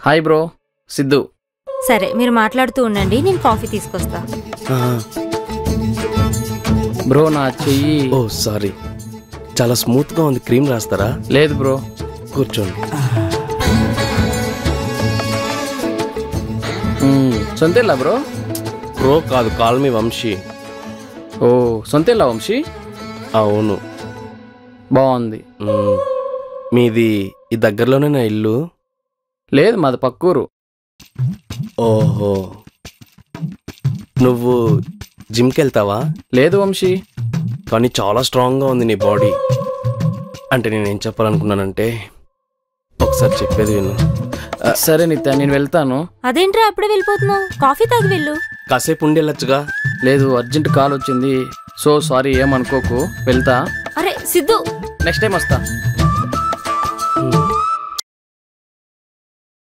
Hi bro, Siddhu. సరే మీరు మాట్లాడుతూ ఉండండి, నేను కాఫీ తీసుకొస్తా. బ్రో నా చెయ్యి. ఓ సారీ, చాలా స్మూత్గా ఉంది. క్రీమ్ రాస్తారా? లేదు బ్రో. కూర్చోండి. సొంతేలా బ్రో? బ్రో కాదు, కాల్ మీ వంశీ. ఓ సొంతేలా వంశీ? అవును. బాగుంది. మీది ఈ దగ్గరలోనే నా ఇల్లు? లేదు, మాది పక్కూరు. ఓహో, నువ్వు జిమ్కి వెళ్తావా? లేదు వంశీ. కానీ చాలా స్ట్రాంగ్గా ఉంది నీ బాడీ. అంటే నేనేం చెప్పాలనుకున్నానంటే, ఒకసారి చెప్పేది విను. సరే నిత్య, నేను వెళ్తాను. అదేంట్రా అప్పుడే వెళ్ళిపోతున్నావు? కాఫీ తాగి వెళ్ళు. కాసేపు ఉండి వెళ్ళొచ్చుగా. లేదు, అర్జెంట్ కాల్ వచ్చింది. సో సారీ, ఏమనుకోకు. వెళ్తా. అరే సిద్ధు, నెక్స్ట్ టైం వస్తా.